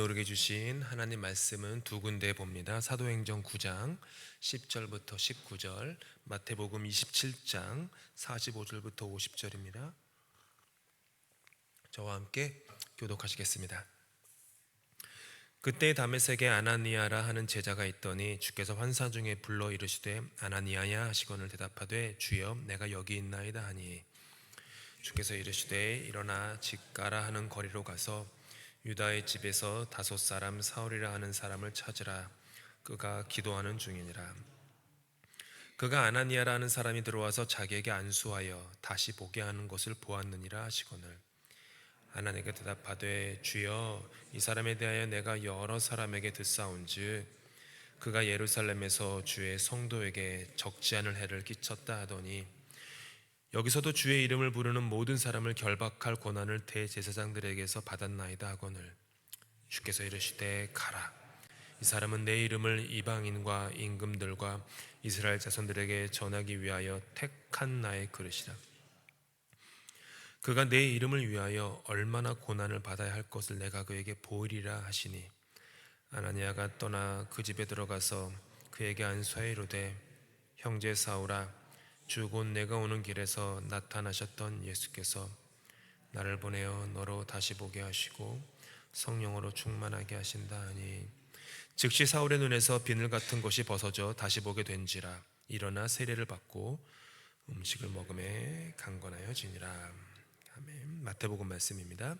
우리에게 주신 하나님 말씀은 두 군데 봅니다. 사도행전 9장 10절부터 19절, 마태복음 27장 45절부터 50절입니다. 저와 함께 교독하시겠습니다. 그때 다메섹에 아나니아라 하는 제자가 있더니 주께서 환상 중에 불러 이르시되 아나니아야 하시거늘 대답하되 주여 내가 여기 있나이다 하니 주께서 이르시되 일어나 집 가라 하는 거리로 가서 유다의 집에서 다섯 사람 사울이라 하는 사람을 찾으라. 그가 기도하는 중이니라. 그가 아나니아라 하는 사람이 들어와서 자기에게 안수하여 다시 보게 하는 것을 보았느니라 하시거늘 아나니아가 대답하되 주여 이 사람에 대하여 내가 여러 사람에게 듣사온즉 그가 예루살렘에서 주의 성도에게 적지 않을 해를 끼쳤다 하더니 여기서도 주의 이름을 부르는 모든 사람을 결박할 권한을 대제사장들에게서 받았나이다 하거늘 주께서 이르시되 가라. 이 사람은 내 이름을 이방인과 임금들과 이스라엘 자손들에게 전하기 위하여 택한 나의 그릇이라. 그가 내 이름을 위하여 얼마나 고난을 받아야 할 것을 내가 그에게 보이리라 하시니 아나니아가 떠나 그 집에 들어가서 그에게 안수하여 이르되 형제 사울아 주 곧 내가 오는 길에서 나타나셨던 예수께서 나를 보내어 너로 다시 보게 하시고 성령으로 충만하게 하신다 하니 즉시 사울의 눈에서 비늘 같은 것이 벗어져 다시 보게 된지라 일어나 세례를 받고 음식을 먹음에 강건하여지니라. 아멘. 마태복음 말씀입니다.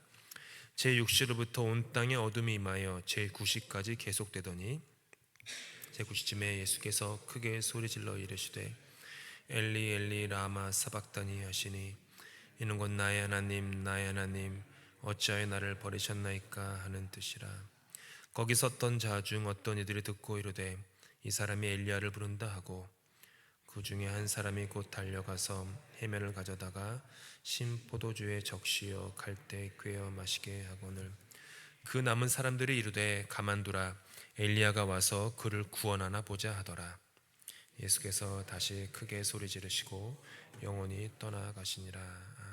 제6시로부터 온 땅에 어둠이 임하여 제9시까지 계속되더니 제9시쯤에 예수께서 크게 소리질러 이르시되 엘리 엘리 라마 사박다니 하시니 이는 곧 나의 하나님 어찌하여 나를 버리셨나이까 하는 뜻이라. 거기 섰던 자 중 어떤 이들이 듣고 이르되 이 사람이 엘리야를 부른다 하고 그 중에 한 사람이 곧 달려가서 해면을 가져다가 신 포도주에 적시어 갈대 꿰어 마시게 하거늘 그 남은 사람들이 이르되 가만두라 엘리야가 와서 그를 구원하나 보자 하더라. 예수께서 다시 크게 소리 지르시고 영원히 떠나가시니라.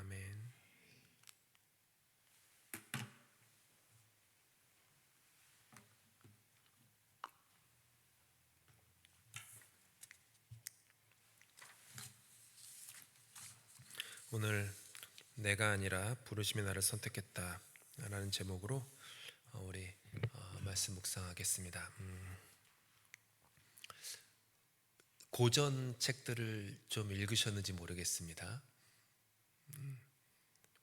아멘. 오늘 내가 아니라 부르심이 나를 선택했다 라는 제목으로 우리 말씀 묵상하겠습니다. 고전 책들을 좀 읽으셨는지 모르겠습니다.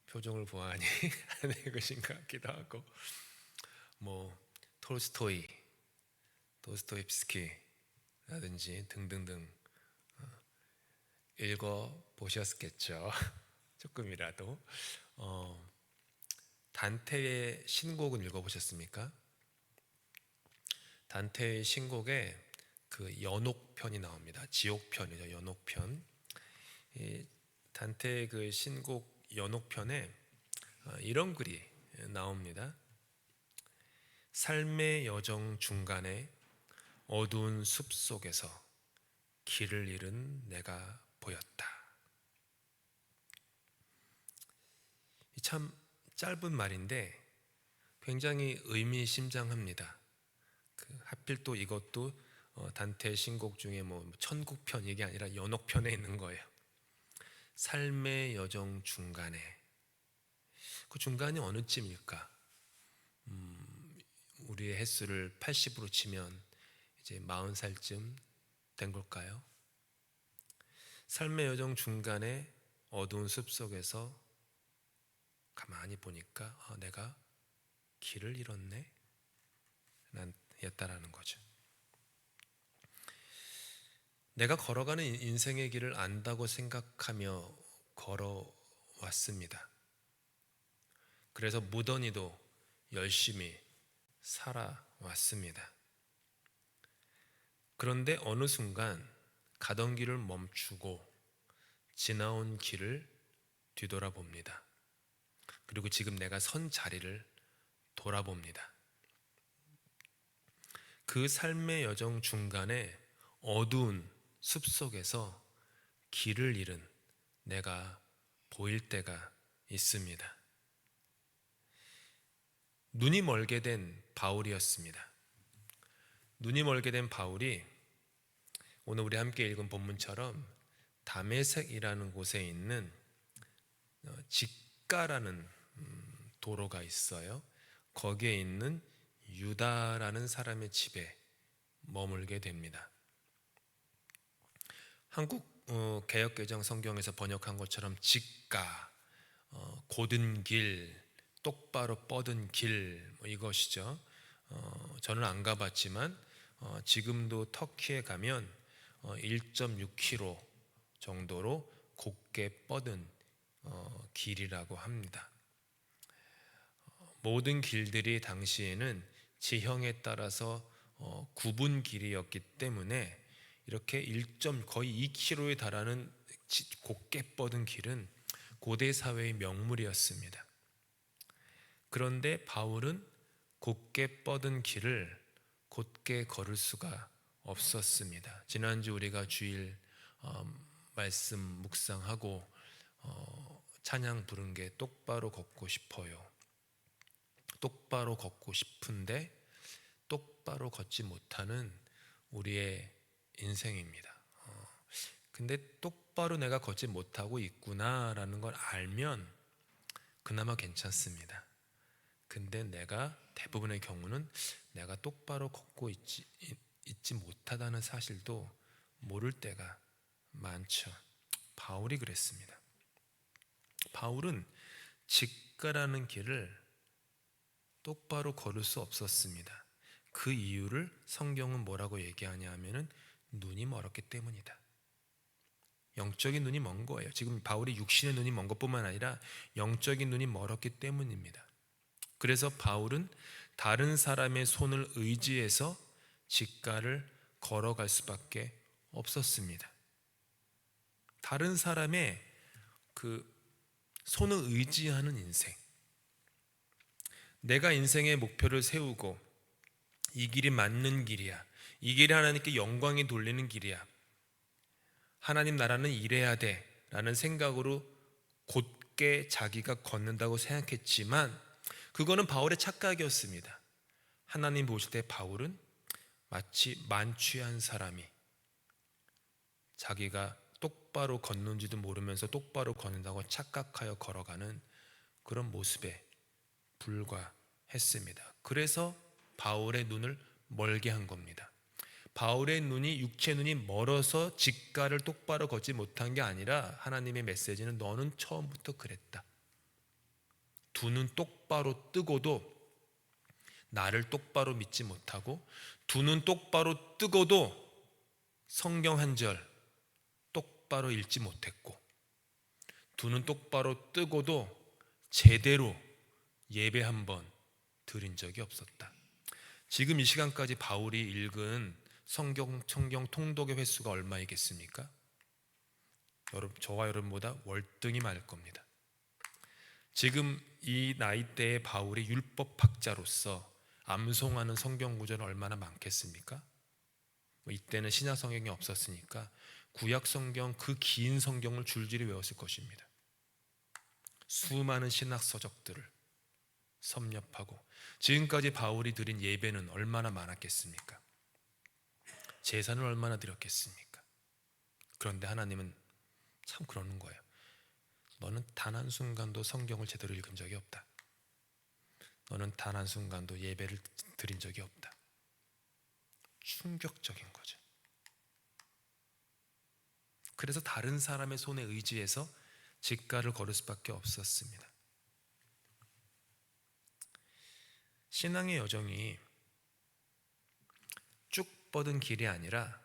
표정을 보아하니 안 읽으신 것 같기도 하고 뭐 톨스토이, 도스토옙스키라든지 등등등 읽어보셨겠죠. 조금이라도 단테의 신곡은 읽어보셨습니까? 단테의 신곡에 그 연옥편이 나옵니다. 지옥편이죠. 연옥편. 이 단테의 그 신곡 연옥편에 이런 글이 나옵니다. 삶의 여정 중간에 어두운 숲 속에서 길을 잃은 내가 보였다. 참 짧은 말인데 굉장히 의미심장합니다. 하필 또 이것도 단테 신곡 중에 뭐 천국편 이게 아니라 연옥편에 있는 거예요. 삶의 여정 중간에 그 중간이 어느 쯤일까? 우리의 횟수를 80으로 치면 이제 40살쯤 된 걸까요? 삶의 여정 중간에 어두운 숲속에서 가만히 보니까 내가 길을 잃었네 였다라는 거죠. 내가 걸어가는 인생의 길을 안다고 생각하며 걸어왔습니다. 그래서 무던히도 열심히 살아왔습니다. 그런데 어느 순간 가던 길을 멈추고 지나온 길을 뒤돌아봅니다. 그리고 지금 내가 선 자리를 돌아봅니다. 그 삶의 여정 중간에 어두운 숲속에서 길을 잃은 내가 보일 때가 있습니다. 눈이 멀게 된 바울이었습니다. 눈이 멀게 된 바울이 오늘 우리 함께 읽은 본문처럼 다메섹이라는 곳에 있는 직가라는 도로가 있어요. 거기에 있는 유다라는 사람의 집에 머물게 됩니다. 한국 개역개정 성경에서 번역한 것처럼 직가, 곧은 길, 똑바로 뻗은 길, 이것이죠. 저는 안 가봤지만 지금도 터키에 가면 1.6km 정도로 곧게 뻗은 길이라고 합니다. 모든 길들이 당시에는 지형에 따라서 구분 길이었기 때문에 이렇게 거의 2km에 달하는 곧게 뻗은 길은 고대 사회의 명물이었습니다. 그런데 바울은 곧게 뻗은 길을 곧게 걸을 수가 없었습니다. 지난주 우리가 주일 말씀 묵상하고 찬양 부른 게 똑바로 걷고 싶어요. 똑바로 걷고 싶은데 똑바로 걷지 못하는 우리의 인생입니다. 근데 똑바로 내가 걷지 못하고 있구나라는 걸 알면 그나마 괜찮습니다. 근데 내가 대부분의 경우는 내가 똑바로 걷고 있지 못하다는 사실도 모를 때가 많죠. 바울이 그랬습니다. 바울은 직가라는 길을 똑바로 걸을 수 없었습니다. 그 이유를 성경은 뭐라고 얘기하냐 하면은 눈이 멀었기 때문이다. 영적인 눈이 먼 거예요. 지금 바울이 육신의 눈이 먼 것뿐만 아니라 영적인 눈이 멀었기 때문입니다. 그래서 바울은 다른 사람의 손을 의지해서 직가를 걸어갈 수밖에 없었습니다. 다른 사람의 그 손을 의지하는 인생, 내가 인생의 목표를 세우고 이 길이 맞는 길이야, 이 길이 하나님께 영광이 돌리는 길이야, 하나님 나라는 이래야 돼 라는 생각으로 곧게 자기가 걷는다고 생각했지만 그거는 바울의 착각이었습니다. 하나님 보실 때 바울은 마치 만취한 사람이 자기가 똑바로 걷는지도 모르면서 똑바로 걷는다고 착각하여 걸어가는 그런 모습에 불과했습니다. 그래서 바울의 눈을 멀게 한 겁니다. 바울의 눈이 육체 눈이 멀어서 직가를 똑바로 걷지 못한 게 아니라 하나님의 메시지는 너는 처음부터 그랬다. 두 눈 똑바로 뜨고도 나를 똑바로 믿지 못하고 두 눈 똑바로 뜨고도 성경 한 절 똑바로 읽지 못했고 두 눈 똑바로 뜨고도 제대로 예배 한 번 드린 적이 없었다. 지금 이 시간까지 바울이 읽은 성경 통독의 횟수가 얼마이겠습니까? 저와 여러분보다 월등히 많을 겁니다. 지금 이 나이대의 바울이 율법학자로서 암송하는 성경 구절은 얼마나 많겠습니까? 이때는 신약 성경이 없었으니까 구약 성경, 그 긴 성경을 줄줄이 외웠을 것입니다. 수많은 신학 서적들을 섭렵하고 지금까지 바울이 드린 예배는 얼마나 많았겠습니까? 제사는 얼마나 드렸겠습니까? 그런데 하나님은 참 그러는 거예요. 너는 단 한순간도 성경을 제대로 읽은 적이 없다. 너는 단 한순간도 예배를 드린 적이 없다. 충격적인 거죠. 그래서 다른 사람의 손에 의지해서 직가를 걸을 수밖에 없었습니다. 신앙의 여정이 쭉 뻗은 길이 아니라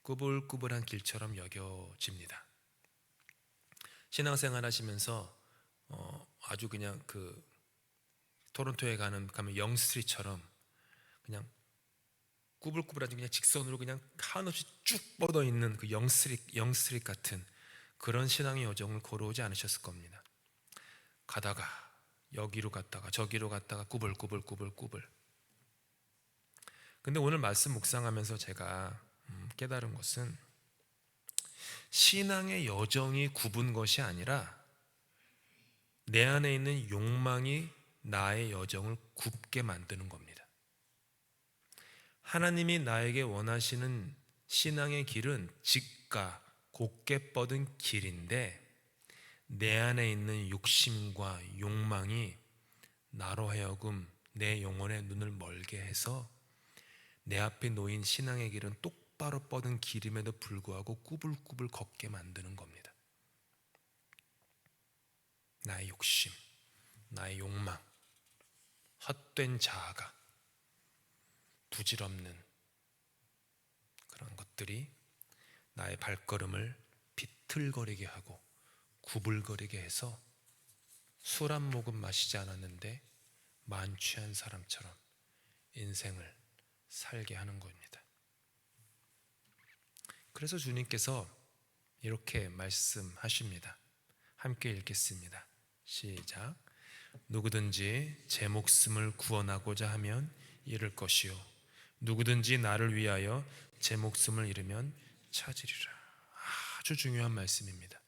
꾸불꾸불한 길처럼 여겨집니다. 신앙생활 하시면서 아주 그냥 그 토론토에 가면 영스트리트처럼 그냥 꾸불꾸불하지 그냥 직선으로 그냥 한없이 쭉 뻗어 있는 그 영스트리트 같은 그런 신앙의 여정을 걸어오지 않으셨을 겁니다. 가다가 여기로 갔다가 저기로 갔다가 꾸불꾸불. 근데 오늘 말씀 묵상하면서 제가 깨달은 것은 신앙의 여정이 굽은 것이 아니라 내 안에 있는 욕망이 나의 여정을 굽게 만드는 겁니다. 하나님이 나에게 원하시는 신앙의 길은 직가 곧게 뻗은 길인데, 내 안에 있는 욕심과 욕망이 나로 하여금 내 영혼의 눈을 멀게 해서 내 앞에 놓인 신앙의 길은 똑바로 뻗은 길임에도 불구하고 꾸불꾸불 걷게 만드는 겁니다. 나의 욕심, 나의 욕망, 헛된 자아가, 부질없는 그런 것들이 나의 발걸음을 비틀거리게 하고 구불거리게 해서 술 한 모금 마시지 않았는데 만취한 사람처럼 인생을 살게 하는 겁니다. 그래서 주님께서 이렇게 말씀하십니다. 함께 읽겠습니다. 시작. 누구든지 제 목숨을 구원하고자 하면 잃을 것이요, 누구든지 나를 위하여 제 목숨을 잃으면 찾으리라. 아주 중요한 말씀입니다.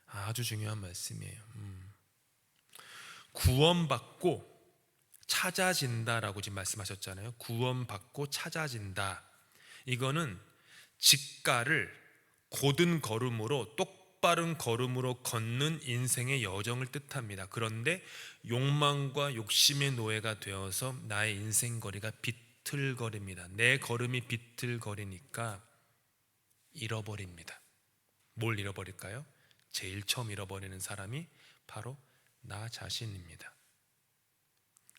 아주 중요한 말씀이에요. 구원받고 찾아진다라고 지금 말씀하셨잖아요. 구원받고 찾아진다. 이거는 직가를 곧은 걸음으로, 똑바른 걸음으로 걷는 인생의 여정을 뜻합니다. 그런데 욕망과 욕심의 노예가 되어서 나의 인생거리가 비틀거립니다. 내 걸음이 비틀거리니까 잃어버립니다. 뭘 잃어버릴까요? 제일 처음 잃어버리는 사람이 바로 나 자신입니다.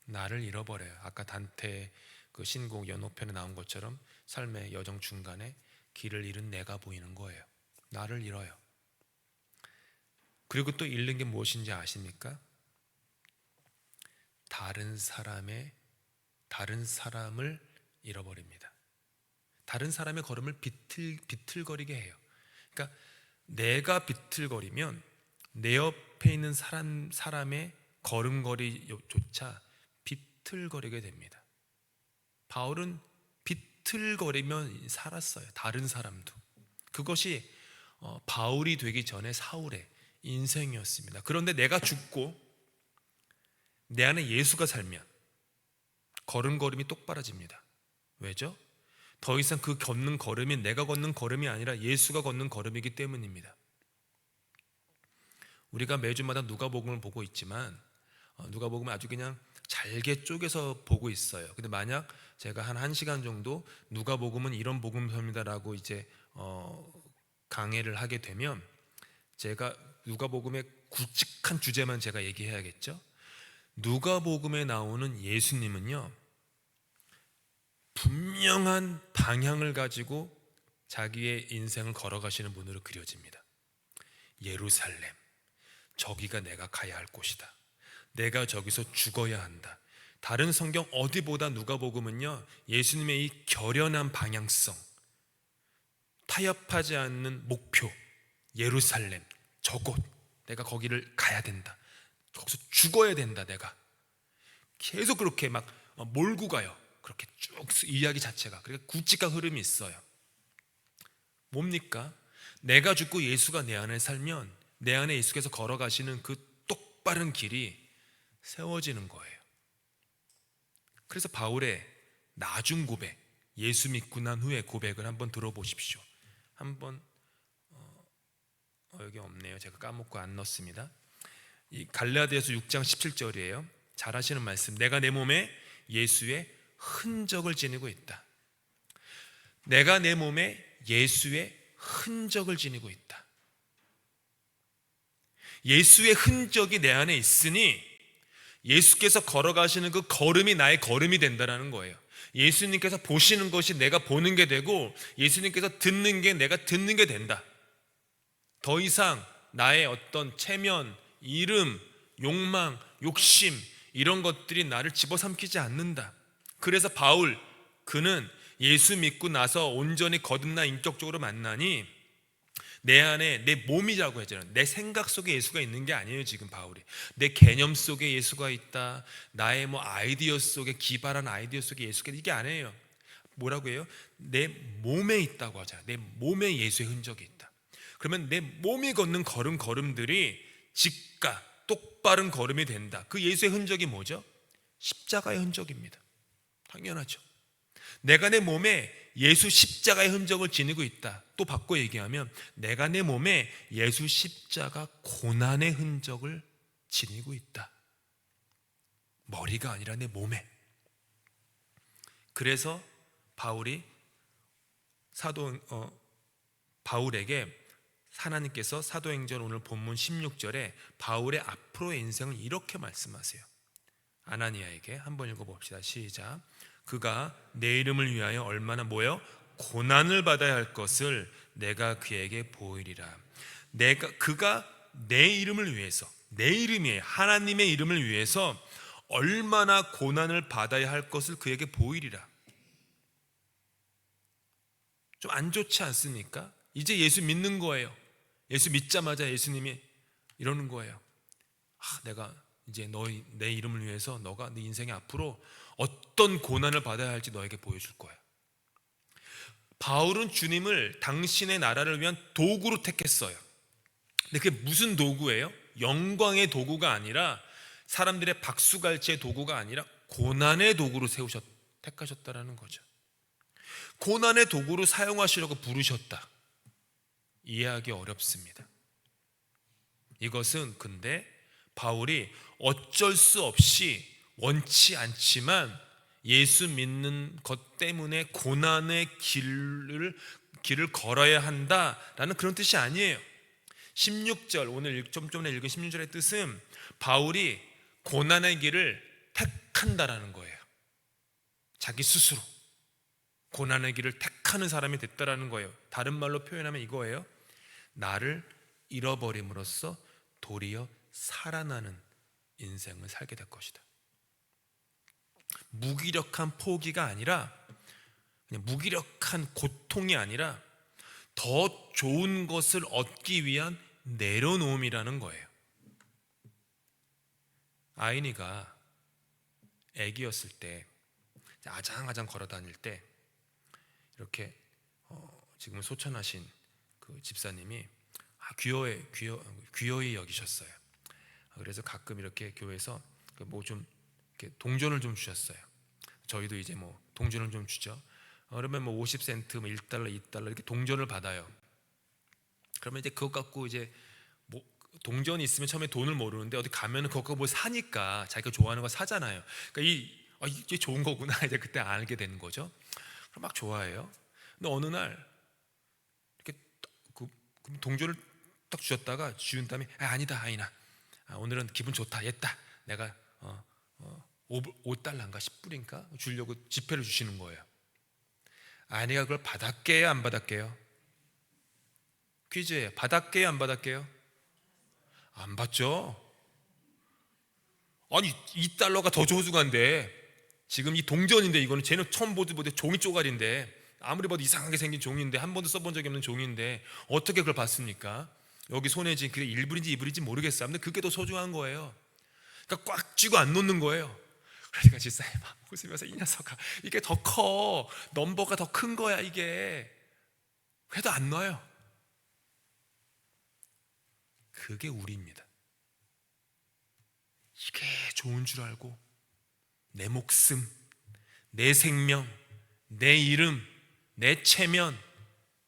나를 잃어버려요. 아까 단테 그 신곡 연호편에 나온 것처럼 삶의 여정 중간에 길을 잃은 내가 보이는 거예요. 나를 잃어요. 그리고 또 잃는 게 무엇인지 아십니까? 다른 사람을 잃어버립니다. 다른 사람의 걸음을 비틀거리게 해요. 그러니까 내가 비틀거리면 내 옆에 있는 사람의 걸음걸이조차 비틀거리게 됩니다. 바울은 비틀거리면 살았어요. 다른 사람도. 그것이 바울이 되기 전에 사울의 인생이었습니다. 그런데 내가 죽고 내 안에 예수가 살면 걸음걸음이 똑바라집니다. 왜죠? 더 이상 그 걷는 걸음이 내가 걷는 걸음이 아니라 예수가 걷는 걸음이기 때문입니다. 우리가 매주마다 누가복음을 보고 있지만 누가복음을 아주 그냥 잘게 쪼개서 보고 있어요. 근데 만약 제가 한 1시간 정도 누가복음은 이런 복음서입니다라고 이제 강해를 하게 되면 제가 누가복음의 굵직한 주제만 제가 얘기해야겠죠. 누가복음에 나오는 예수님은요, 분명한 방향을 가지고 자기의 인생을 걸어가시는 분으로 그려집니다. 예루살렘, 저기가 내가 가야 할 곳이다. 내가 저기서 죽어야 한다. 다른 성경 어디보다 누가복음은요, 예수님의 이 결연한 방향성, 타협하지 않는 목표, 예루살렘, 저곳, 내가 거기를 가야 된다. 거기서 죽어야 된다. 내가 계속 그렇게 막 몰고 가요. 그렇게 쭉 이야기 자체가. 그러니까 굵직한 흐름이 있어요. 뭡니까? 내가 죽고 예수가 내 안에 살면 내 안에 예수께서 걸어가시는 그 똑바른 길이 세워지는 거예요. 그래서 바울의 나중 고백, 예수 믿고 난 후의 고백을 한번 들어보십시오. 한번 여기 없네요. 제가 까먹고 안 넣었습니다. 이 갈라디아서 6장 17절이에요. 잘 하시는 말씀. 내가 내 몸에 예수의 흔적을 지니고 있다. 내가 내 몸에 예수의 흔적을 지니고 있다. 예수의 흔적이 내 안에 있으니 예수께서 걸어가시는 그 걸음이 나의 걸음이 된다는 거예요. 예수님께서 보시는 것이 내가 보는 게 되고 예수님께서 듣는 게 내가 듣는 게 된다. 더 이상 나의 어떤 체면, 이름, 욕망, 욕심 이런 것들이 나를 집어삼키지 않는다. 그래서 바울, 그는 예수 믿고 나서 온전히 거듭나 인격적으로 만나니 내 안에 내 몸이라고 하잖아요. 내 생각 속에 예수가 있는 게 아니에요. 지금 바울이 내 개념 속에 예수가 있다, 나의 뭐 아이디어 속에, 기발한 아이디어 속에 예수가, 이게 아니에요. 뭐라고 해요? 내 몸에 있다고 하잖아요. 내 몸에 예수의 흔적이 있다. 그러면 내 몸이 걷는 걸음들이 직가 똑바른 걸음이 된다. 그 예수의 흔적이 뭐죠? 십자가의 흔적입니다. 당연하죠. 내가 내 몸에 예수 십자가의 흔적을 지니고 있다. 또 바꿔 얘기하면 내가 내 몸에 예수 십자가 고난의 흔적을 지니고 있다. 머리가 아니라 내 몸에. 그래서 바울이 바울에게 하나님께서 사도행전 오늘 본문 16절에 바울의 앞으로의 인생을 이렇게 말씀하세요. 아나니아에게 한번 읽어봅시다. 시작. 그가 내 이름을 위하여 얼마나 고난을 받아야 할 것을 내가 그에게 보이리라. 그가 내 이름을 위해서, 내 이름이 하나님의 이름을 위해서 얼마나 고난을 받아야 할 것을 그에게 보이리라. 좀 안 좋지 않습니까? 이제 예수 믿는 거예요. 예수 믿자마자 예수님이 이러는 거예요. 내가 이제 내 이름을 위해서 너가 네 인생의 앞으로 어떤 고난을 받아야 할지 너에게 보여줄 거야. 바울은 주님을 당신의 나라를 위한 도구로 택했어요. 근데 그게 무슨 도구예요? 영광의 도구가 아니라, 사람들의 박수갈채의 도구가 아니라 고난의 도구로 택하셨다라는 거죠. 고난의 도구로 사용하시려고 부르셨다. 이해하기 어렵습니다. 이것은 근데 바울이 어쩔 수 없이, 원치 않지만 예수 믿는 것 때문에 고난의 길을 걸어야 한다라는 그런 뜻이 아니에요. 16절, 오늘 좀 전에 읽은 16절의 뜻은 바울이 고난의 길을 택한다라는 거예요. 자기 스스로 고난의 길을 택하는 사람이 됐다라는 거예요. 다른 말로 표현하면 이거예요. 나를 잃어버림으로써 도리어 살아나는 인생을 살게 될 것이다. 무기력한 포기가 아니라, 그냥 무기력한 고통이 아니라 더 좋은 것을 얻기 위한 내려놓음이라는 거예요. 아이니가 아기였을 때, 아장아장 걸어 다닐 때 이렇게 지금 소천하신 그 집사님이 귀여이 여기셨어요. 그래서 가끔 이렇게 교회에서 뭐 좀 동전을 좀 주셨어요. 저희도 이제 뭐 동전을 좀 주죠. 그러면 뭐 50센트, 뭐 1달러, 2달러 이렇게 동전을 받아요. 그러면 이제 그것 갖고 이제 뭐 동전이 있으면 처음에 돈을 모르는데 어디 가면은 그거 갖고 뭘 사니까 자기가 좋아하는 거 사잖아요. 그러니까 이게 좋은 거구나 이제 그때 알게 되는 거죠. 그럼 막 좋아해요. 근데 어느 날 이렇게 그 동전을 딱 주셨다가 주운 다음에 아니다 아이나, 오늘은 기분 좋다, 옛다, 내가 5달러인가 10불인가 주려고 지폐를 주시는 거예요. 아내가 그걸 받았게요, 안 받았게요? 퀴즈예요. 받았게요, 안 받았게요? 안 받죠. 아니 2달러가 더 소중한데, 지금 이 동전인데, 이거는 쟤는 처음 보도 종이 쪼가리인데, 아무리 봐도 이상하게 생긴 종이인데, 한 번도 써본 적이 없는 종이인데 어떻게 그걸 받습니까? 여기 손에 지금 그게 1불인지 2불인지 모르겠어요. 근데 그게 더 소중한 거예요. 그러니까 꽉 쥐고 안 놓는 거예요. 그러니까 집사님 막 웃으면서, 이 녀석아, 이게 더 커, 넘버가 더 큰 거야 이게. 그래도 안 놔요. 그게 우리입니다. 이게 좋은 줄 알고 내 목숨, 내 생명, 내 이름, 내 체면,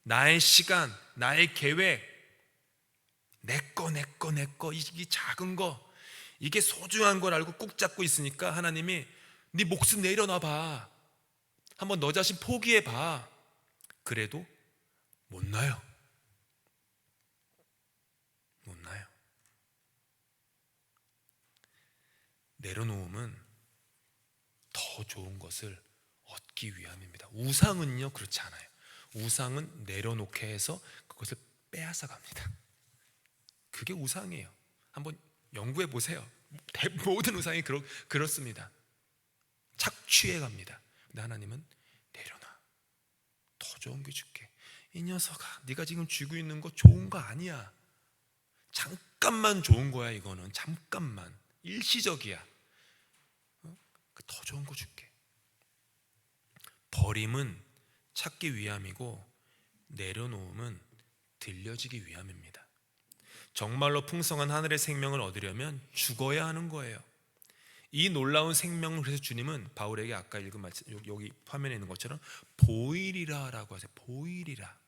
나의 시간, 나의 계획, 내 거, 이 작은 거, 이게 소중한 걸 알고 꾹 잡고 있으니까 하나님이 네 목숨 내려놔 봐, 한번 너 자신 포기해 봐. 그래도 못 놔요. 못 놔요. 내려놓음은 더 좋은 것을 얻기 위함입니다. 우상은요 그렇지 않아요. 우상은 내려놓게 해서 그것을 빼앗아 갑니다. 그게 우상이에요. 한번 연구해 보세요. 모든 우상이 그렇습니다. 착취해 갑니다. 근데 하나님은 내려놔, 더 좋은 게 줄게. 이 녀석아, 네가 지금 쥐고 있는 거 좋은 거 아니야. 잠깐만 좋은 거야. 이거는 잠깐만 일시적이야. 더 좋은 거 줄게. 버림은 찾기 위함이고 내려놓음은 들려지기 위함입니다. 정말로 풍성한 하늘의 생명을 얻으려면 죽어야 하는 거예요. 이 놀라운 생명을 그래서 주님은 바울에게 아까 읽은 말씀, 여기 화면에 있는 것처럼 보이리라 라고 하세요. 보이리라.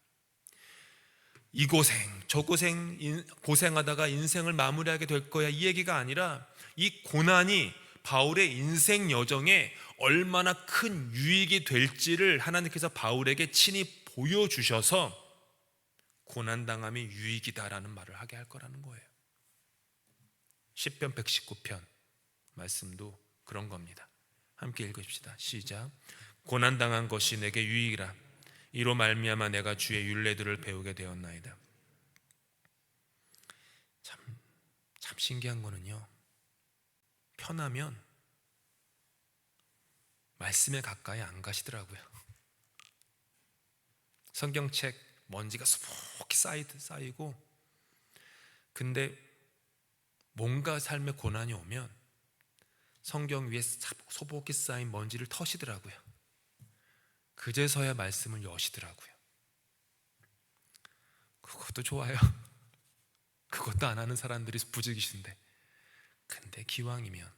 이 고생 저 고생 고생하다가 인생을 마무리하게 될 거야, 이 얘기가 아니라 이 고난이 바울의 인생 여정에 얼마나 큰 유익이 될지를 하나님께서 바울에게 친히 보여주셔서 고난당함이 유익이다라는 말을 하게 할 거라는 거예요. 시편 119편 말씀도 그런 겁니다. 함께 읽읍시다. 시작. 고난당한 것이 내게 유익이라. 이로 말미암아 내가 주의 율례들을 배우게 되었나이다. 참 신기한 거는요, 편하면 말씀에 가까이 안 가시더라고요. 성경책 먼지가 수북히 쌓이고, 근데 뭔가 삶에 고난이 오면 성경 위에 소복히 쌓인 먼지를 터시더라고요. 그제서야 말씀을 여시더라고요. 그것도 좋아요. 그것도 안 하는 사람들이 부득이신데, 근데 기왕이면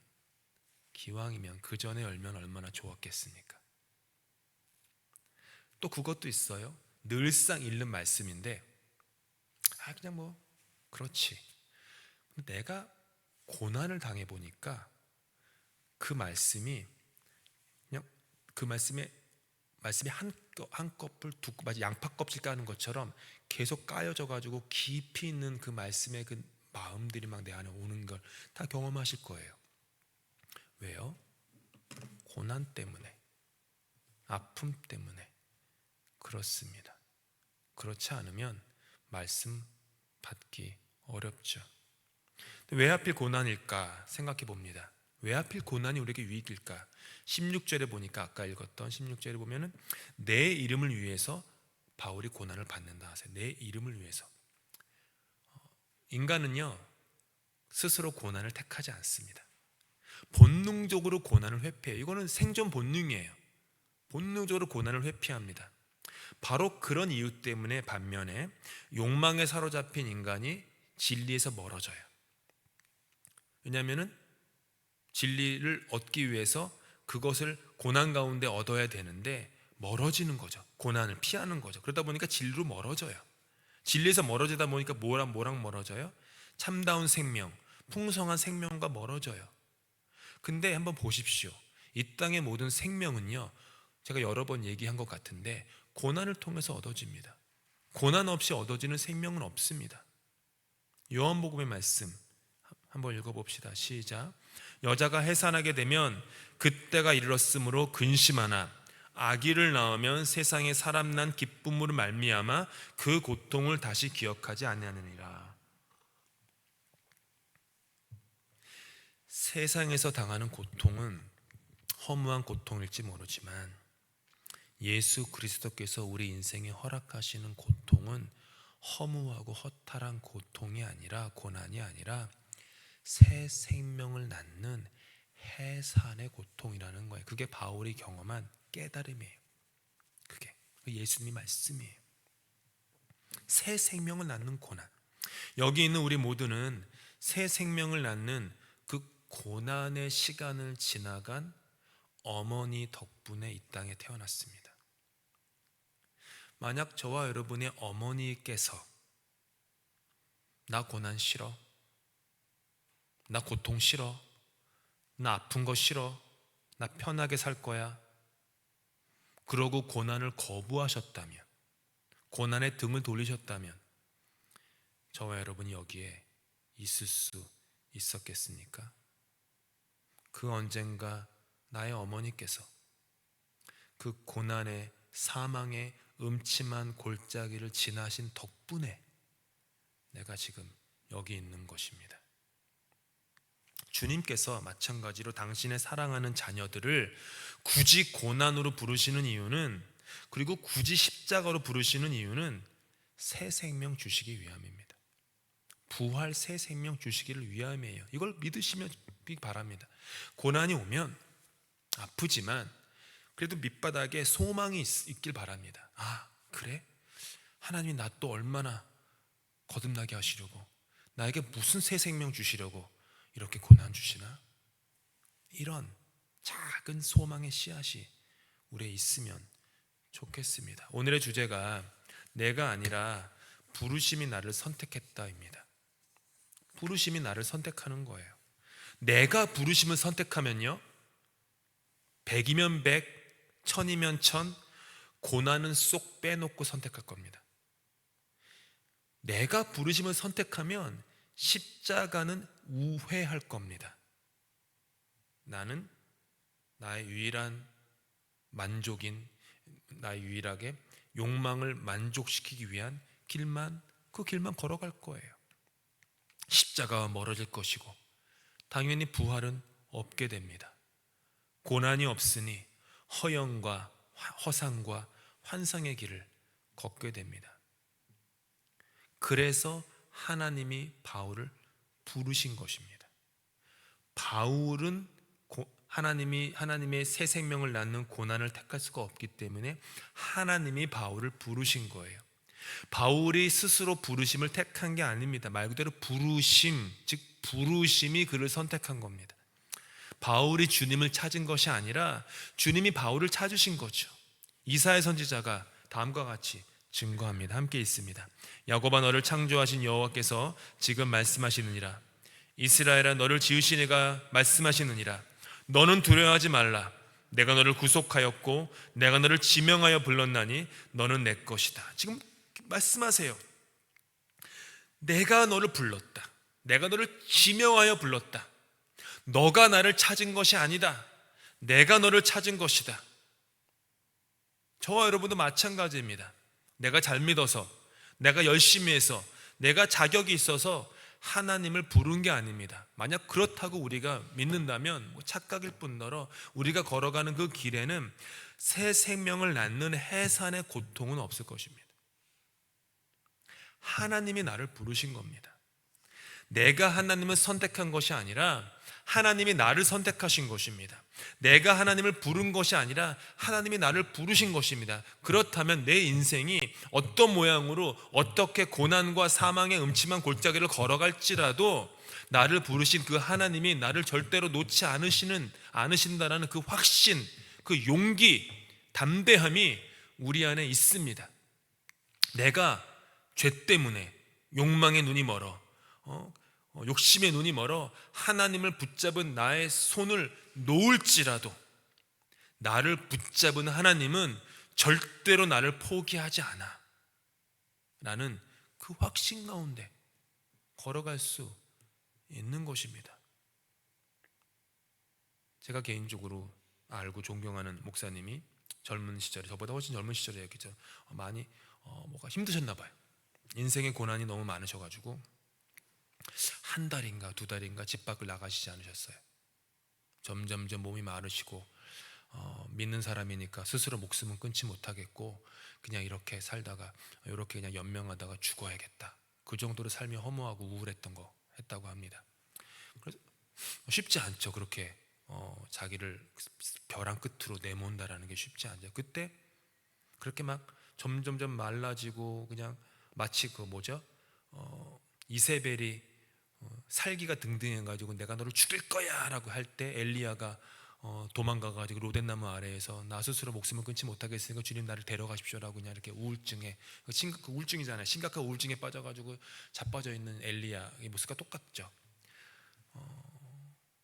그 전에 열면 얼마나 좋았겠습니까? 또 그것도 있어요. 늘상 읽는 말씀인데 그냥 뭐 그렇지. 내가 고난을 당해보니까 그 말씀이 그냥 그 말씀이 한꺼풀 마치 양파 껍질 까는 것처럼 계속 까여져 가지고 깊이 있는 그 말씀의 그 마음들이 막 내 안에 오는 걸 다 경험하실 거예요. 왜요? 고난 때문에, 아픔 때문에 그렇습니다. 그렇지 않으면 말씀 받기 어렵죠. 왜 하필 고난일까 생각해 봅니다. 왜 하필 고난이 우리에게 유익일까? 16절에 보니까 아까 읽었던 16절에 보면은 내 이름을 위해서 바울이 고난을 받는다 하세요. 내 이름을 위해서. 인간은요 스스로 고난을 택하지 않습니다. 본능적으로 고난을 회피해요. 이거는 생존 본능이에요. 본능적으로 고난을 회피합니다. 바로 그런 이유 때문에 반면에 욕망에 사로잡힌 인간이 진리에서 멀어져요. 왜냐하면 진리를 얻기 위해서 그것을 고난 가운데 얻어야 되는데 멀어지는 거죠. 고난을 피하는 거죠. 그러다 보니까 진리로 멀어져요. 진리에서 멀어지다 보니까 뭐랑 멀어져요? 참다운 생명, 풍성한 생명과 멀어져요. 근데 한번 보십시오. 이 땅의 모든 생명은요, 제가 여러 번 얘기한 것 같은데 고난을 통해서 얻어집니다. 고난 없이 얻어지는 생명은 없습니다. 요한복음의 말씀 한번 읽어봅시다. 시작. 여자가 해산하게 되면 그때가 이르렀으므로 근심하나 아기를 낳으면 세상에 사람 난 기쁨으로 말미암아 그 고통을 다시 기억하지 아니하느니라. 세상에서 당하는 고통은 허무한 고통일지 모르지만 예수 그리스도께서 우리 인생에 허락하시는 고통은 허무하고 허탈한 고통이 아니라, 고난이 아니라 새 생명을 낳는 해산의 고통이라는 거예요. 그게 바울이 경험한 깨달음이에요. 그게 예수님의 말씀이에요. 새 생명을 낳는 고난. 여기 있는 우리 모두는 새 생명을 낳는 그 고난의 시간을 지나간 어머니 덕분에 이 땅에 태어났습니다. 만약 저와 여러분의 어머니께서 나 고난 싫어, 나 고통 싫어, 나 아픈 거 싫어, 나 편하게 살 거야, 그러고 고난을 거부하셨다면, 고난의 등을 돌리셨다면 저와 여러분이 여기에 있을 수 있었겠습니까? 그 언젠가 나의 어머니께서 그 고난의 사망의 음침한 골짜기를 지나신 덕분에 내가 지금 여기 있는 것입니다. 주님께서 마찬가지로 당신의 사랑하는 자녀들을 굳이 고난으로 부르시는 이유는, 그리고 굳이 십자가로 부르시는 이유는 새 생명 주시기 위함입니다. 부활 새 생명 주시기를 위함이에요. 이걸 믿으시면 바랍니다. 고난이 오면 아프지만 그래도 밑바닥에 소망이 있길 바랍니다. 아, 그래? 하나님이 나 또 얼마나 거듭나게 하시려고, 나에게 무슨 새 생명 주시려고 이렇게 고난 주시나? 이런 작은 소망의 씨앗이 우리에 있으면 좋겠습니다. 오늘의 주제가 내가 아니라 부르심이 나를 선택했다입니다. 부르심이 나를 선택하는 거예요. 내가 부르심을 선택하면요, 100이면 100, 1000이면 1000, 고난은 쏙 빼놓고 선택할 겁니다. 내가 부르심을 선택하면 십자가는 우회할 겁니다. 나는 나의 유일한 만족인, 나의 유일하게 욕망을 만족시키기 위한 그 길만 걸어갈 거예요. 십자가와 멀어질 것이고 당연히 부활은 없게 됩니다. 고난이 없으니 허영과 허상과 환상의 길을 걷게 됩니다. 그래서 하나님이 바울을 부르신 것입니다. 바울은 하나님의 새 생명을 낳는 고난을 택할 수가 없기 때문에 하나님이 바울을 부르신 거예요. 바울이 스스로 부르심을 택한 게 아닙니다. 말 그대로 부르심, 즉 부르심이 그를 선택한 겁니다. 바울이 주님을 찾은 것이 아니라 주님이 바울을 찾으신 거죠. 이사야 선지자가 다음과 같이 증거합니다. 함께 있습니다. 야곱아, 너를 창조하신 여호와께서 지금 말씀하시느니라. 이스라엘아, 너를 지으신 이가 말씀하시느니라. 너는 두려워하지 말라. 내가 너를 구속하였고 내가 너를 지명하여 불렀나니 너는 내 것이다. 지금 말씀하세요. 내가 너를 불렀다. 내가 너를 지명하여 불렀다. 너가 나를 찾은 것이 아니다. 내가 너를 찾은 것이다. 저와 여러분도 마찬가지입니다. 내가 잘 믿어서, 내가 열심히 해서, 내가 자격이 있어서 하나님을 부른 게 아닙니다. 만약 그렇다고 우리가 믿는다면 착각일 뿐더러 우리가 걸어가는 그 길에는 새 생명을 낳는 해산의 고통은 없을 것입니다. 하나님이 나를 부르신 겁니다. 내가 하나님을 선택한 것이 아니라 하나님이 나를 선택하신 것입니다. 내가 하나님을 부른 것이 아니라 하나님이 나를 부르신 것입니다. 그렇다면 내 인생이 어떤 모양으로 어떻게 고난과 사망의 음침한 골짜기를 걸어갈지라도 나를 부르신 그 하나님이 나를 절대로 놓지 않으신다라는 그 확신, 그 용기, 담대함이 우리 안에 있습니다. 내가 죄 때문에 욕망의 눈이 멀어, 욕심의 눈이 멀어 하나님을 붙잡은 나의 손을 놓을지라도 나를 붙잡은 하나님은 절대로 나를 포기하지 않아 라는 그 확신 가운데 걸어갈 수 있는 것입니다. 제가 개인적으로 알고 존경하는 목사님이 젊은 시절에, 저보다 훨씬 젊은 시절에 얘기죠. 많이 뭐가 힘드셨나 봐요. 인생의 고난이 너무 많으셔가지고 한 달인가 두 달인가 집 밖을 나가시지 않으셨어요. 점점점 몸이 마르시고 믿는 사람이니까 스스로 목숨은 끊지 못하겠고 그냥 이렇게 살다가 이렇게 그냥 연명하다가 죽어야겠다. 그 정도로 삶이 허무하고 우울했다고 합니다. 그래서 쉽지 않죠. 그렇게 자기를 벼랑 끝으로 내몬다라는 게 쉽지 않죠. 그때 그렇게 막 점점점 말라지고 그냥 마치 이세벨이 살기가 등등해가지고 내가 너를 죽일 거야 라고 할 때 엘리야가 도망가가지고 로댓나무 아래에서 나 스스로 목숨을 끊지 못하겠으니까 주님 나를 데려가십시오 라고 그냥 이렇게 우울증에, 그 우울증이잖아요. 심각한 우울증에 빠져가지고 자빠져 있는 엘리야의 모습과 똑같죠.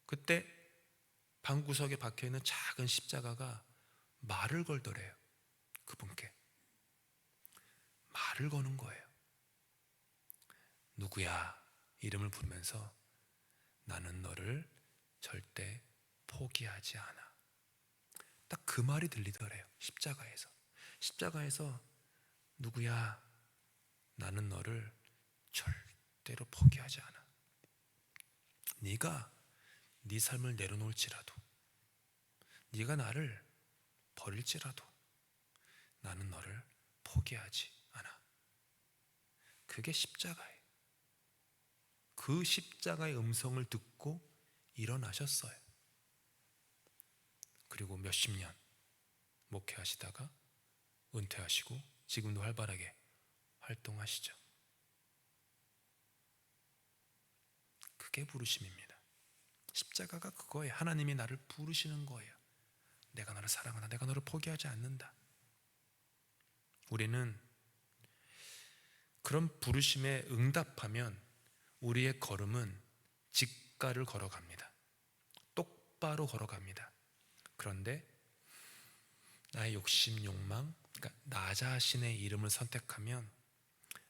그때 방구석에 박혀있는 작은 십자가가 말을 걸더래요. 그분께 말을 거는 거예요. 누구야? 이름을 부르면서 나는 너를 절대 포기하지 않아. 딱 그 말이 들리더래요. 십자가에서 누구야? 나는 너를 절대로 포기하지 않아. 네가 네 삶을 내려놓을지라도, 네가 나를 버릴지라도 나는 너를 포기하지 않아. 그게 십자가예요. 그 십자가의 음성을 듣고 일어나셨어요. 그리고 몇십 년 목회하시다가 은퇴하시고 지금도 활발하게 활동하시죠. 그게 부르심입니다. 십자가가 그거예요. 하나님이 나를 부르시는 거예요. 내가 너를 사랑한다. 내가 너를 포기하지 않는다. 우리는 그런 부르심에 응답하면 우리의 걸음은 직가를 걸어갑니다. 똑바로 걸어갑니다. 그런데 나의 욕심, 욕망, 그러니까 나 자신의 이름을 선택하면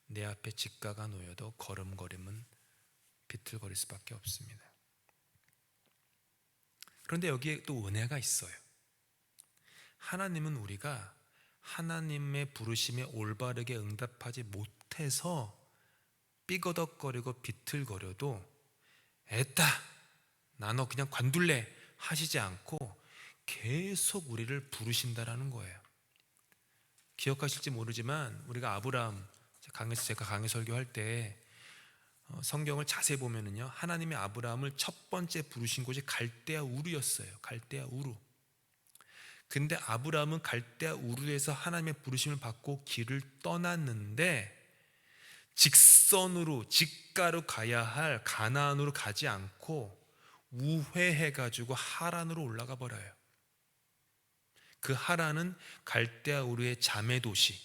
내 앞에 직가가 놓여도 걸음걸음은 비틀거릴 수밖에 없습니다. 그런데 여기에 또 은혜가 있어요. 하나님은 우리가 하나님의 부르심에 올바르게 응답하지 못해서 삐거덕거리고 비틀거려도 애따 나 너 그냥 관둘래 하시지 않고 계속 우리를 부르신다라는 거예요. 기억하실지 모르지만 우리가 아브라함 제가 강의 설교할 때 성경을 자세히 보면은요, 하나님이 아브라함을 첫 번째 부르신 곳이 갈대아 우르였어요. 갈대아 우르. 근데 아브라함은 갈대아 우르에서 하나님의 부르심을 받고 길을 떠났는데 직선으로 직가로 가야 할 가나안으로 가지 않고 우회해가지고 하란으로 올라가 버려요. 그 하란은 갈대아 우르의 자매 도시,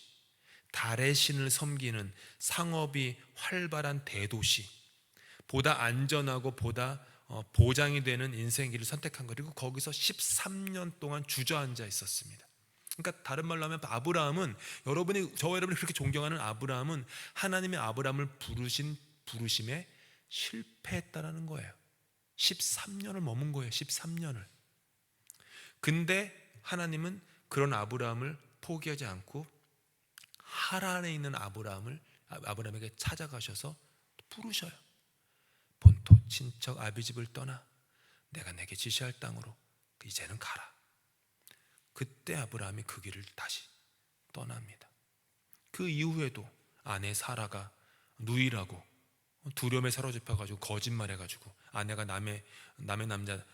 달의 신을 섬기는 상업이 활발한 대도시, 보다 안전하고 보다 보장이 되는 인생의 길을 선택한 거. 그리고 거기서 13년 동안 주저앉아 있었습니다. 그러니까 다른 말로 하면 아브라함은 저와 여러분이 그렇게 존경하는 아브라함은 하나님의 아브라함을 부르신 부르심에 실패했다라는 거예요. 13년을 머문 거예요. 13년을. 근데 하나님은 그런 아브라함을 포기하지 않고 하란에 있는 아브라함에게 찾아가셔서 부르셔요. 본토 친척 아비집을 떠나 내가 내게 지시할 땅으로 이제는 가라. 그때 아브라함이 그 길을 다시 떠납니다. 그 이후에도 아내 사라가 누이라고 두려움에 사로잡혀가지고 거짓말해가지고 아내가 남의 남자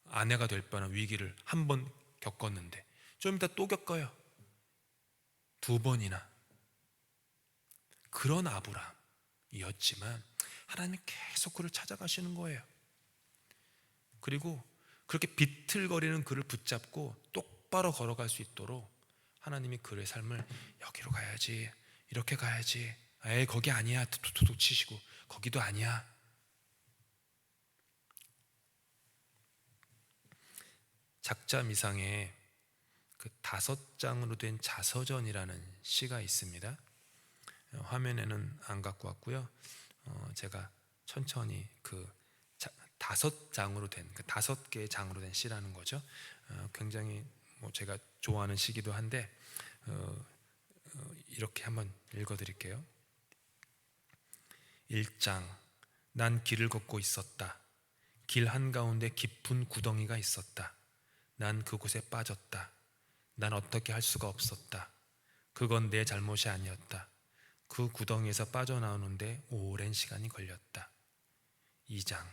아내가 될 뻔한 위기를 한 번 겪었는데 좀 이따 또 겪어요. 2번이나. 그런 아브라함이었지만 하나님이 계속 그를 찾아가시는 거예요. 그리고 그렇게 비틀거리는 그를 붙잡고 똑바로 걸어갈 수 있도록 하나님이 그의 삶을 여기로 가야지, 이렇게 가야지, 에이 거기 아니야 툭툭툭 치시고 거기도 아니야. 작자미상에 그 5장으로 된 자서전이라는 시가 있습니다. 화면에는 안 갖고 왔고요. 제가 천천히 그 5장으로 된, 그 5개의 장으로 된 시라는 거죠. 굉장히 제가 좋아하는 시기도 한데 이렇게 한번 읽어드릴게요. 1장. 난 길을 걷고 있었다. 길 한가운데 깊은 구덩이가 있었다. 난 그곳에 빠졌다. 난 어떻게 할 수가 없었다. 그건 내 잘못이 아니었다. 그 구덩이에서 빠져나오는데 오랜 시간이 걸렸다. 2장.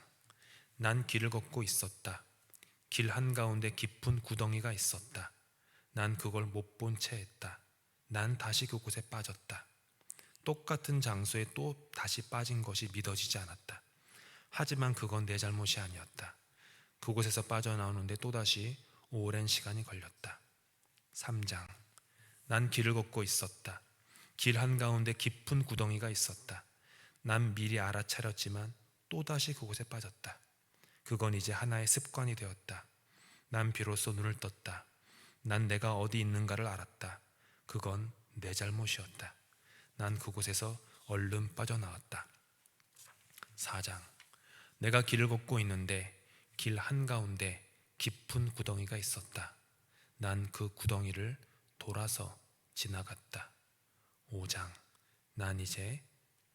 난 길을 걷고 있었다. 길 한가운데 깊은 구덩이가 있었다. 난 그걸 못 본 채 했다. 난 다시 그곳에 빠졌다. 똑같은 장소에 또 다시 빠진 것이 믿어지지 않았다. 하지만 그건 내 잘못이 아니었다. 그곳에서 빠져나오는데 또다시 오랜 시간이 걸렸다. 3장. 난 길을 걷고 있었다. 길 한가운데 깊은 구덩이가 있었다. 난 미리 알아차렸지만 또다시 그곳에 빠졌다. 그건 이제 하나의 습관이 되었다. 난 비로소 눈을 떴다. 난 내가 어디 있는가를 알았다. 그건 내 잘못이었다. 난 그곳에서 얼른 빠져나왔다. 4장. 내가 길을 걷고 있는데 길 한가운데 깊은 구덩이가 있었다. 난 그 구덩이를 돌아서 지나갔다. 5장. 난 이제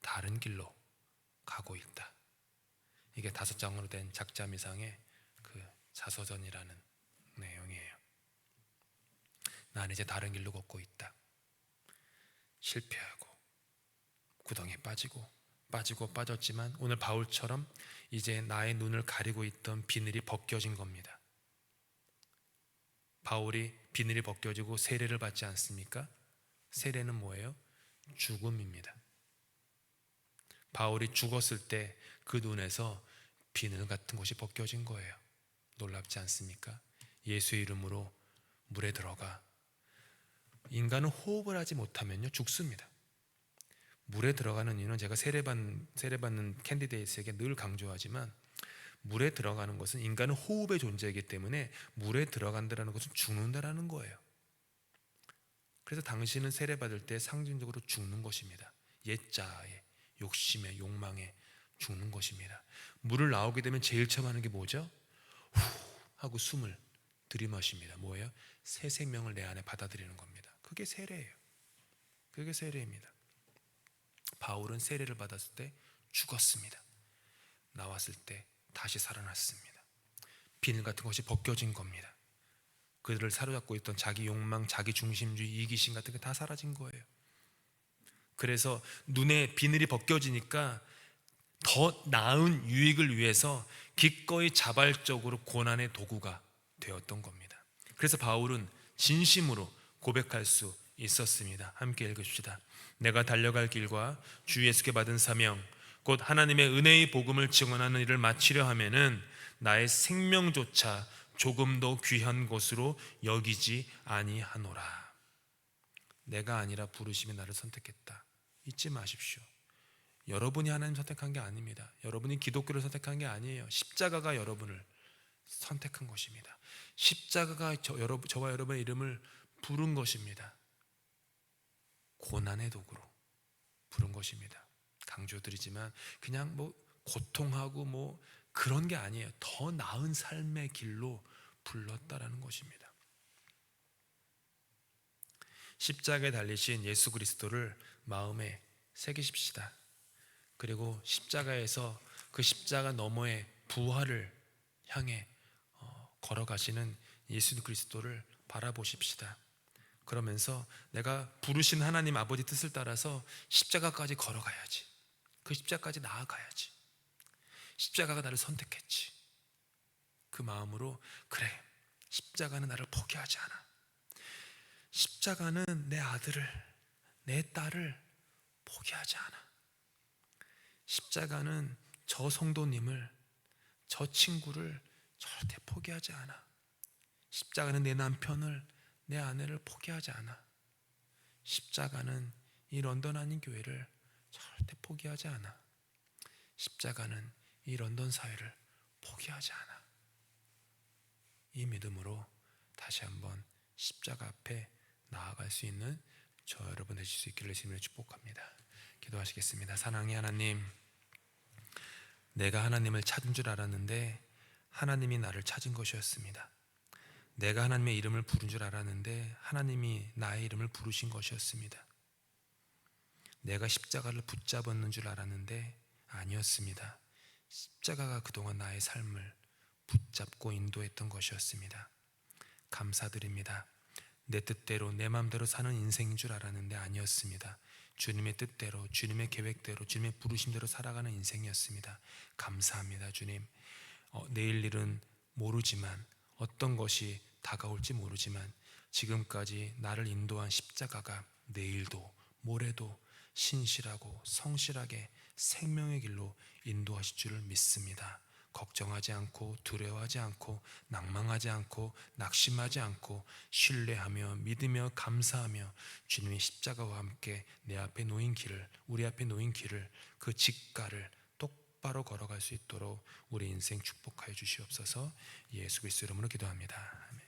다른 길로 가고 있다. 이게 5장으로 된 작자미상의 그 자서전이라는 내용이에요. 난 이제 다른 길로 걷고 있다. 실패하고 구덩이에 빠졌지만 오늘 바울처럼 이제 나의 눈을 가리고 있던 비늘이 벗겨진 겁니다. 바울이 비늘이 벗겨지고 세례를 받지 않습니까? 세례는 뭐예요? 죽음입니다. 바울이 죽었을 때 그 눈에서 비늘 같은 것이 벗겨진 거예요. 놀랍지 않습니까? 예수의 이름으로 물에 들어가. 인간은 호흡을 하지 못하면요 죽습니다. 물에 들어가는 이유는 제가 세례받는 캔디데이트에게 늘 강조하지만, 물에 들어가는 것은 인간은 호흡의 존재이기 때문에 물에 들어간다는 것은 죽는다라는 거예요. 그래서 당신은 세례받을 때 상징적으로 죽는 것입니다. 옛자에, 욕심에, 욕망에 죽는 것입니다. 물을 나오게 되면 제일 처음 하는 게 뭐죠? 후 하고 숨을 들이마십니다. 뭐예요? 새 생명을 내 안에 받아들이는 겁니다. 그게 세례예요. 그게 세례입니다. 바울은 세례를 받았을 때 죽었습니다. 나왔을 때 다시 살아났습니다. 비늘 같은 것이 벗겨진 겁니다. 그들을 사로잡고 있던 자기 욕망, 자기 중심주의, 이기심 같은 게 다 사라진 거예요. 그래서 눈에 비늘이 벗겨지니까 더 나은 유익을 위해서 기꺼이 자발적으로 고난의 도구가 되었던 겁니다. 그래서 바울은 진심으로 고백할 수 있었습니다. 함께 읽읍시다. 내가 달려갈 길과 주 예수께 받은 사명, 곧 하나님의 은혜의 복음을 증언하는 일을 마치려 하면은 나의 생명조차 조금도 귀한 것으로 여기지 아니하노라. 내가 아니라 부르심이 나를 선택했다. 잊지 마십시오. 여러분이 하나님 선택한 게 아닙니다. 여러분이 기독교를 선택한 게 아니에요. 십자가가 여러분을 선택한 것입니다. 십자가가 저와 여러분의 이름을 부른 것입니다. 고난의 도구로 부른 것입니다. 강조드리지만 그냥 고통하고 그런 게 아니에요. 더 나은 삶의 길로 불렀다라는 것입니다. 십자가에 달리신 예수 그리스도를 마음에 새기십시다. 그리고 십자가에서 그 십자가 너머의 부활을 향해 걸어가시는 예수 그리스도를 바라보십시다. 그러면서 내가 부르신 하나님 아버지 뜻을 따라서 십자가까지 걸어가야지. 그 십자가까지 나아가야지. 십자가가 나를 선택했지. 그 마음으로, 그래, 십자가는 나를 포기하지 않아. 십자가는 내 아들을, 내 딸을 포기하지 않아. 십자가는 저 성도님을, 저 친구를 절대 포기하지 않아. 십자가는 내 남편을, 내 아내를 포기하지 않아. 십자가는 이 런던 한인 교회를 절대 포기하지 않아. 십자가는 이 런던 사회를 포기하지 않아. 이 믿음으로 다시 한번 십자가 앞에 나아갈 수 있는 저 여러분 되실 수 있기를 주님으로 축복합니다. 기도하시겠습니다. 사랑의 하나님, 내가 하나님을 찾은 줄 알았는데 하나님이 나를 찾은 것이었습니다. 내가 하나님의 이름을 부른 줄 알았는데 하나님이 나의 이름을 부르신 것이었습니다. 내가 십자가를 붙잡았는 줄 알았는데 아니었습니다. 십자가가 그동안 나의 삶을 붙잡고 인도했던 것이었습니다. 감사드립니다. 내 뜻대로 내 마음대로 사는 인생인 줄 알았는데 아니었습니다. 주님의 뜻대로, 주님의 계획대로, 주님의 부르심대로 살아가는 인생이었습니다. 감사합니다. 주님, 내일 일은 모르지만, 어떤 것이 다가올지 모르지만 지금까지 나를 인도한 십자가가 내일도 모레도 신실하고 성실하게 생명의 길로 인도하실 줄을 믿습니다. 걱정하지 않고 두려워하지 않고 낭망하지 않고 낙심하지 않고 신뢰하며 믿으며 감사하며 주님의 십자가와 함께 내 앞에 놓인 길을, 우리 앞에 놓인 길을, 그 직가를 똑바로 걸어갈 수 있도록 우리 인생 축복하여 주시옵소서. 예수 그리스도 이름으로 기도합니다. 아멘.